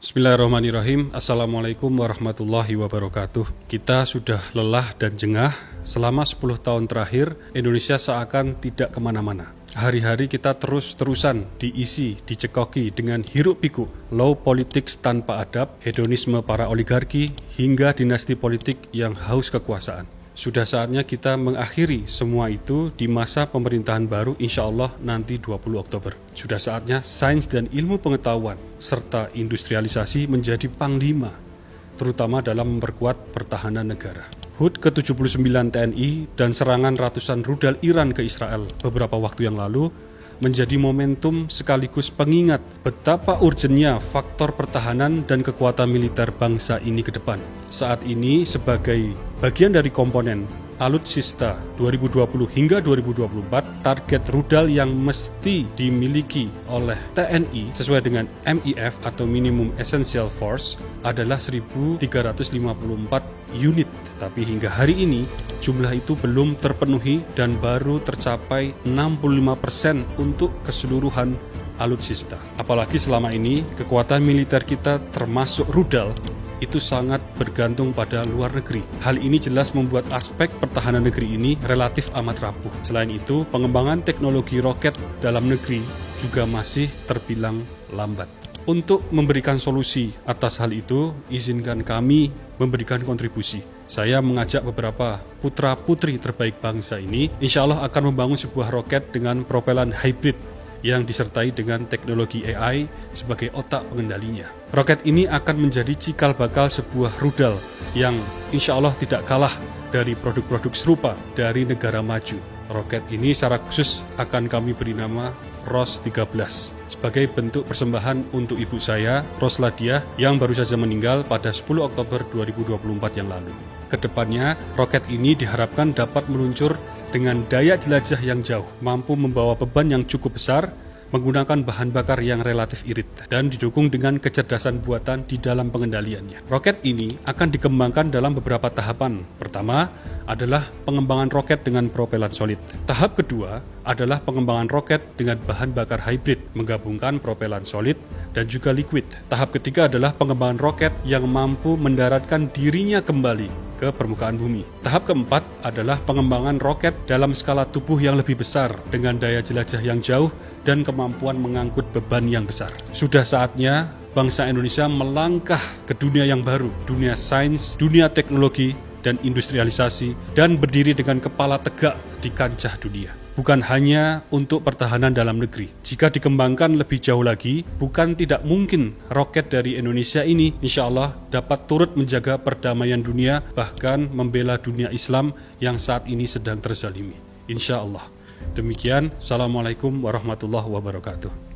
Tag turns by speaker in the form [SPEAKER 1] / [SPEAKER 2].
[SPEAKER 1] Bismillahirrahmanirrahim. Assalamualaikum warahmatullahi wabarakatuh. Kita sudah lelah dan jengah. Selama 10 tahun terakhir, Indonesia seakan tidak kemana-mana. Hari-hari kita terus-terusan diisi, dicekoki dengan hiruk-pikuk, low politics tanpa adab, hedonisme para oligarki, hingga dinasti politik yang haus kekuasaan. Sudah saatnya kita mengakhiri semua itu di masa pemerintahan baru insya Allah nanti 20 Oktober. Sudah saatnya sains dan ilmu pengetahuan serta industrialisasi menjadi panglima, terutama dalam memperkuat pertahanan negara. HUT ke-79 TNI dan serangan ratusan rudal Iran ke Israel beberapa waktu yang lalu menjadi momentum sekaligus pengingat betapa urgennya faktor pertahanan dan kekuatan militer bangsa ini ke depan. Saat ini sebagai bagian dari komponen Alutsista 2020 hingga 2024, target rudal yang mesti dimiliki oleh TNI sesuai dengan MIF atau Minimum Essential Force adalah 1.354 unit. Tapi hingga hari ini jumlah itu belum terpenuhi dan baru tercapai 65% untuk keseluruhan alutsista. Apalagi selama ini kekuatan militer kita termasuk rudal itu sangat bergantung pada luar negeri. Hal ini jelas membuat aspek pertahanan negeri ini relatif amat rapuh. Selain itu, pengembangan teknologi roket dalam negeri juga masih terbilang lambat. Untuk memberikan solusi atas hal itu, izinkan kami memberikan kontribusi. Saya mengajak beberapa putra-putri terbaik bangsa ini, insya Allah akan membangun sebuah roket dengan propelan hybrid yang disertai dengan teknologi AI sebagai otak pengendalinya. Roket ini akan menjadi cikal bakal sebuah rudal yang insya Allah tidak kalah dari produk-produk serupa dari negara maju. Roket ini secara khusus akan kami beri nama ROS-13 sebagai bentuk persembahan untuk ibu saya, Rosladiah, yang baru saja meninggal pada 10 Oktober 2024 yang lalu. Kedepannya, roket ini diharapkan dapat meluncur dengan daya jelajah yang jauh, mampu membawa beban yang cukup besar, menggunakan bahan bakar yang relatif irit, dan didukung dengan kecerdasan buatan di dalam pengendaliannya. Roket ini akan dikembangkan dalam beberapa tahapan. Pertama adalah pengembangan roket dengan propelan solid. Tahap kedua adalah pengembangan roket dengan bahan bakar hybrid, menggabungkan propelan solid dan juga liquid. Tahap ketiga adalah pengembangan roket yang mampu mendaratkan dirinya kembali ke permukaan bumi. Tahap keempat adalah pengembangan roket dalam skala tubuh yang lebih besar dengan daya jelajah yang jauh dan kemampuan mengangkut beban yang besar. Sudah saatnya bangsa Indonesia melangkah ke dunia yang baru, dunia sains, dunia teknologi, dan industrialisasi, dan berdiri dengan kepala tegak di kancah dunia. Bukan hanya untuk pertahanan dalam negeri. Jika dikembangkan lebih jauh lagi, bukan tidak mungkin roket dari Indonesia ini insya Allah dapat turut menjaga perdamaian dunia, bahkan membela dunia Islam yang saat ini sedang terzalimi. Insya Allah. Demikian, Assalamualaikum warahmatullahi wabarakatuh.